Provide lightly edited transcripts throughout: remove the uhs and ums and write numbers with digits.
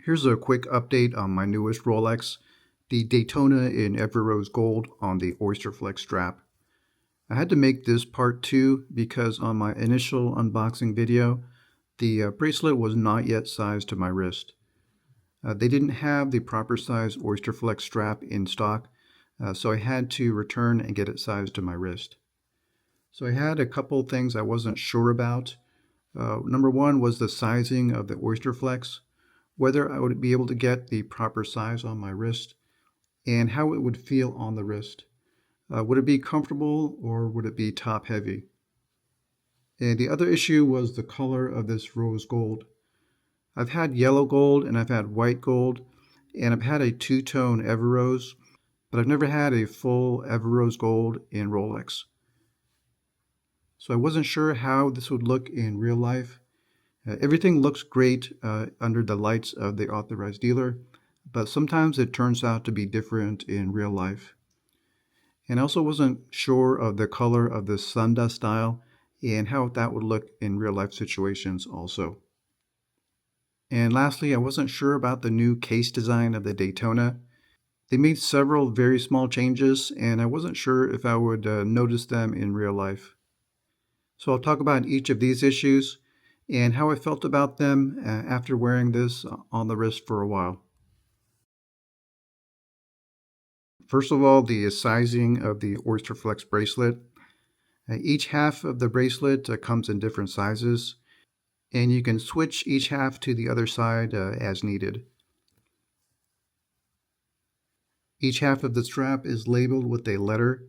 Here's a quick update on my newest Rolex, the Daytona in Everose Gold on the Oysterflex strap. I had to make this part 2 because on my initial unboxing video, the bracelet was not yet sized to my wrist. They didn't have the proper size Oysterflex strap in stock, so I had to return and get it sized to my wrist. So I had a couple things I wasn't sure about. Number one was the sizing of the Oysterflex, whether I would be able to get the proper size on my wrist, and how it would feel on the wrist. Would it be comfortable or would it be top heavy? And the other issue was the color of this rose gold. I've had yellow gold and I've had white gold, and I've had a two-tone Everose, but I've never had a full Everose gold in Rolex. So I wasn't sure how this would look in real life. Everything looks great under the lights of the authorized dealer, but sometimes it turns out to be different in real life. And I also wasn't sure of the color of the sundust dial and how that would look in real life situations also. And lastly, I wasn't sure about the new case design of the Daytona. They made several very small changes, and I wasn't sure if I would notice them in real life. So I'll talk about each of these issues and how I felt about them after wearing this on the wrist for a while. First of all, the sizing of the Oysterflex bracelet. Each half of the bracelet comes in different sizes, and you can switch each half to the other side as needed. Each half of the strap is labeled with a letter,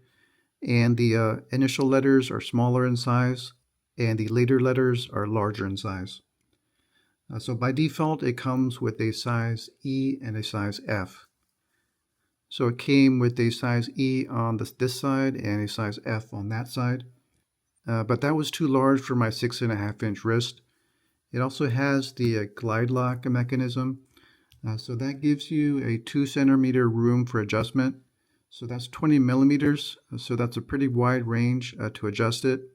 and the initial letters are smaller in size, and the later letters are larger in size. So by default, it comes with a size E and a size F. So it came with a size E on this side and a size F on that side. But that was too large for my 6.5-inch wrist. It also has the glide lock mechanism. So that gives you a 2 centimeter room for adjustment. So that's 20 millimeters. So that's a pretty wide range to adjust it.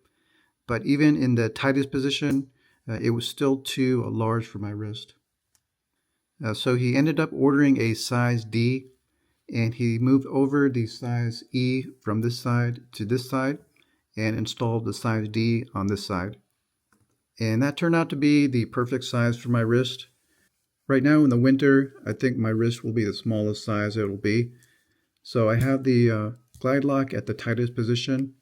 But even in the tightest position, it was still too large for my wrist. So he ended up ordering a size D, and he moved over the size E from this side to this side and installed the size D on this side. And that turned out to be the perfect size for my wrist. Right now in the winter, I think my wrist will be the smallest size it will be. So I have the glide lock at the tightest position,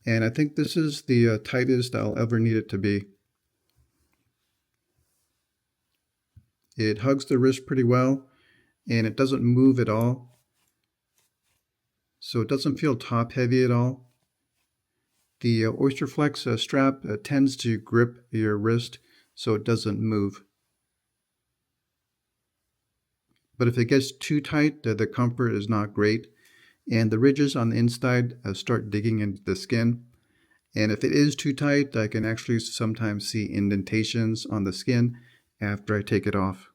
and I think this is the tightest I'll ever need it to be. It hugs the wrist pretty well, and it doesn't move at all. So it doesn't feel top heavy at all. The Oysterflex strap tends to grip your wrist so it doesn't move. But if it gets too tight, the comfort is not great, and the ridges on the inside start digging into the skin. And if it is too tight, I can actually sometimes see indentations on the skin after I take it off.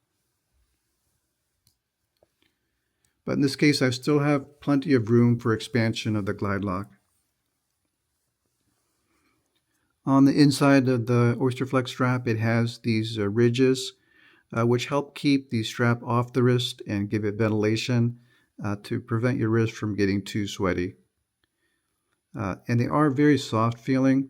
But in this case, I still have plenty of room for expansion of the glide lock. On the inside of the Oysterflex strap, it has these ridges which help keep the strap off the wrist and give it ventilation to prevent your wrist from getting too sweaty. And they are very soft feeling,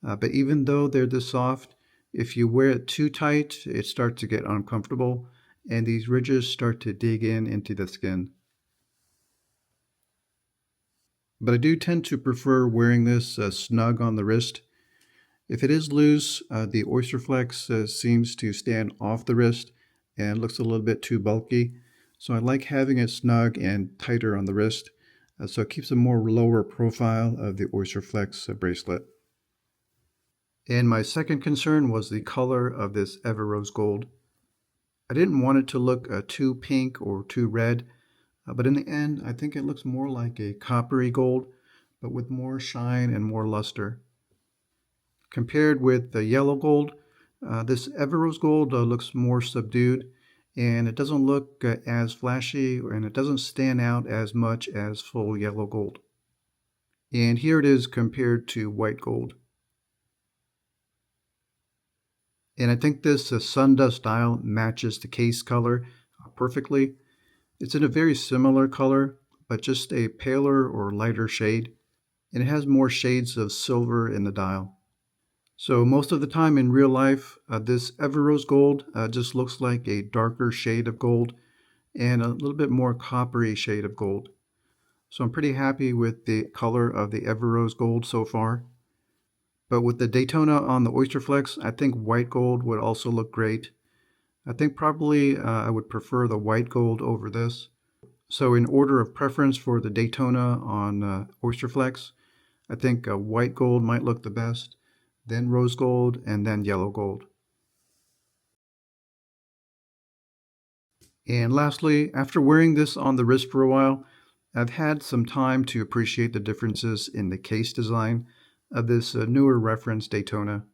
but even though they're this soft, if you wear it too tight, it starts to get uncomfortable, and these ridges start to dig into the skin. But I do tend to prefer wearing this snug on the wrist. If it is loose, the Oysterflex seems to stand off the wrist and looks a little bit too bulky. So I like having it snug and tighter on the wrist, so it keeps a more lower profile of the Oysterflex bracelet. And my second concern was the color of this Everose gold. I didn't want it to look too pink or too red, but in the end, I think it looks more like a coppery gold, but with more shine and more luster. Compared with the yellow gold, this Everose gold looks more subdued, and it doesn't look as flashy, and it doesn't stand out as much as full yellow gold. And here it is compared to white gold. And I think this sundust dial matches the case color perfectly. It's in a very similar color, but just a paler or lighter shade, and it has more shades of silver in the dial. So most of the time in real life, this Everose gold just looks like a darker shade of gold and a little bit more coppery shade of gold. So I'm pretty happy with the color of the Everose gold so far. But with the Daytona on the Oysterflex, I think white gold would also look great. I think probably I would prefer the white gold over this. So in order of preference for the Daytona on Oysterflex, I think white gold might look the best, then rose gold, and then yellow gold. And lastly, after wearing this on the wrist for a while, I've had some time to appreciate the differences in the case design of this newer reference Daytona.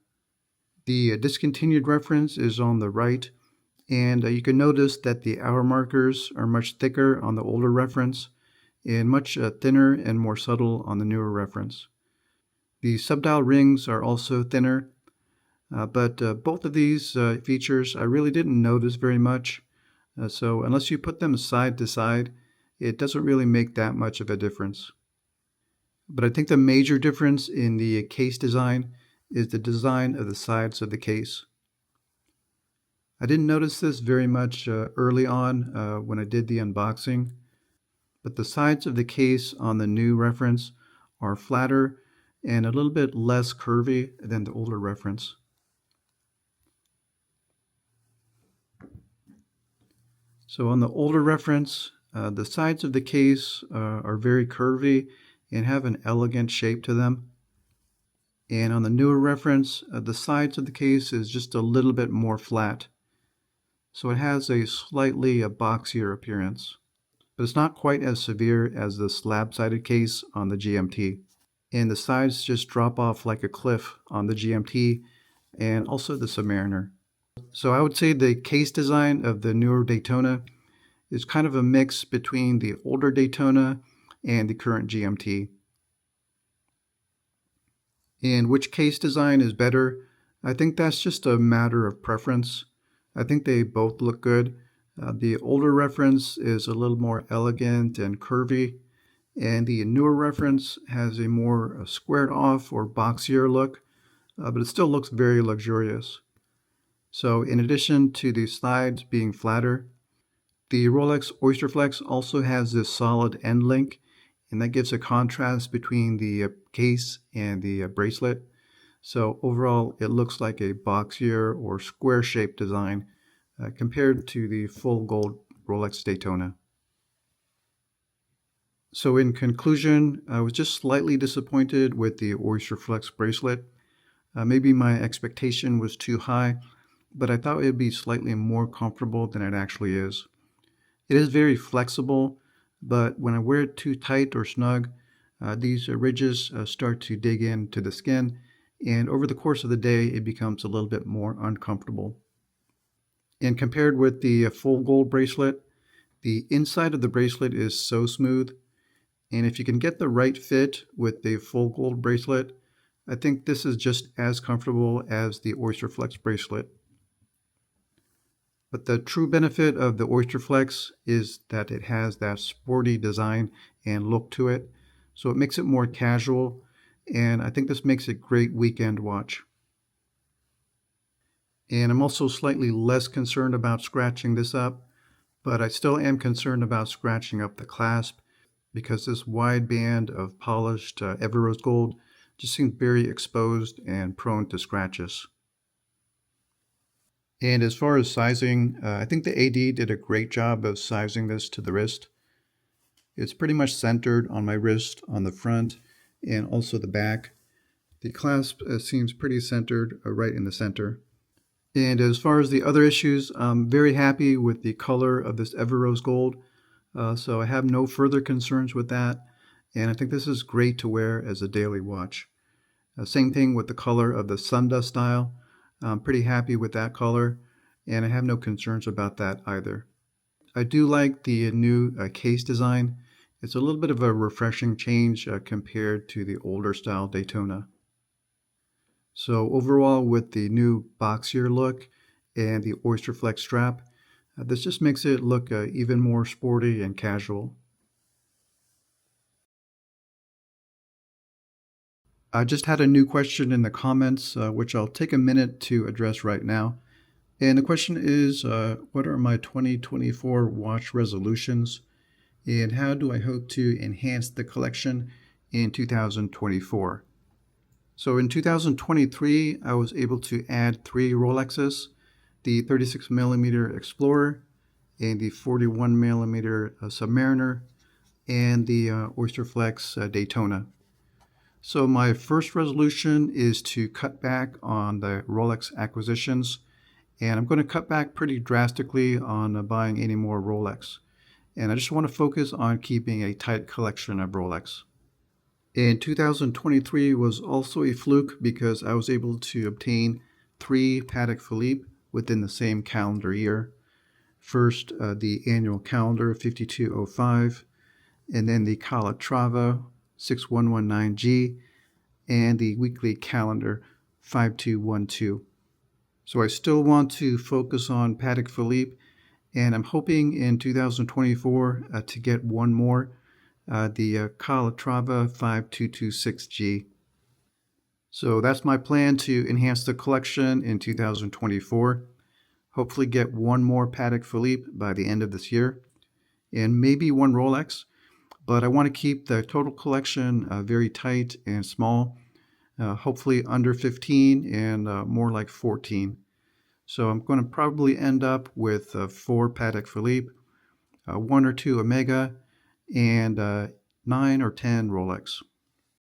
The discontinued reference is on the right, and you can notice that the hour markers are much thicker on the older reference and much thinner and more subtle on the newer reference. The subdial rings are also thinner, but both of these features I really didn't notice very much. So unless you put them side to side, it doesn't really make that much of a difference. But I think the major difference in the case design is the design of the sides of the case. I didn't notice this very much early on when I did the unboxing, but the sides of the case on the new reference are flatter and a little bit less curvy than the older reference. So on the older reference, the sides of the case are very curvy and have an elegant shape to them. And on the newer reference, the sides of the case is just a little bit more flat. So it has a slightly boxier appearance, but it's not quite as severe as the slab-sided case on the GMT. And the sides just drop off like a cliff on the GMT and also the Submariner. So I would say the case design of the newer Daytona is kind of a mix between the older Daytona and the current GMT. And which case design is better? I think that's just a matter of preference. I think they both look good. The older reference is a little more elegant and curvy, and the newer reference has a more squared off or boxier look, but it still looks very luxurious. So in addition to the sides being flatter, the Rolex Oysterflex also has this solid end link, and that gives a contrast between the case and the bracelet. So overall, it looks like a boxier or square-shaped design compared to the full gold Rolex Daytona. So in conclusion, I was just slightly disappointed with the Oysterflex bracelet. Maybe my expectation was too high, but I thought it would be slightly more comfortable than it actually is. It is very flexible, but when I wear it too tight or snug, these ridges start to dig into the skin, and over the course of the day, it becomes a little bit more uncomfortable. And compared with the full gold bracelet, the inside of the bracelet is so smooth, and if you can get the right fit with the full gold bracelet, I think this is just as comfortable as the Oysterflex bracelet. But the true benefit of the Oysterflex is that it has that sporty design and look to it, so it makes it more casual, and I think this makes it a great weekend watch. And I'm also slightly less concerned about scratching this up, but I still am concerned about scratching up the clasp because this wide band of polished Everose gold just seems very exposed and prone to scratches. And as far as sizing, I think the AD did a great job of sizing this to the wrist. It's pretty much centered on my wrist on the front and also the back. The clasp seems pretty centered right in the center. And as far as the other issues, I'm very happy with the color of this Everose gold. So I have no further concerns with that. And I think this is great to wear as a daily watch. Same thing with the color of the Sundust style. I'm pretty happy with that color, and I have no concerns about that either. I do like the new case design. It's a little bit of a refreshing change compared to the older style Daytona. So overall, with the new boxier look and the Oysterflex strap, This just makes it look even more sporty and casual. I just had a new question in the comments, which I'll take a minute to address right now. And the question is, what are my 2024 watch resolutions? And how do I hope to enhance the collection in 2024? So in 2023, I was able to add three Rolexes, the 36 millimeter Explorer, and the 41 millimeter Submariner, and the Oysterflex Daytona. So my first resolution is to cut back on the Rolex acquisitions, and I'm going to cut back pretty drastically on buying any more Rolex. And I just want to focus on keeping a tight collection of Rolex. In 2023 was also a fluke because I was able to obtain three Patek Philippe within the same calendar year. First, the annual calendar 5205, and then the Calatrava 6119G, and the weekly calendar 5212. So I still want to focus on Patek Philippe, and I'm hoping in 2024 to get one more, the Calatrava 5226G. So that's my plan to enhance the collection in 2024. Hopefully get one more Patek Philippe by the end of this year, and maybe one Rolex, but I want to keep the total collection very tight and small, hopefully under 15 and more like 14. So I'm going to probably end up with four Patek Philippe, one or two Omega, and 9 or 10 Rolex.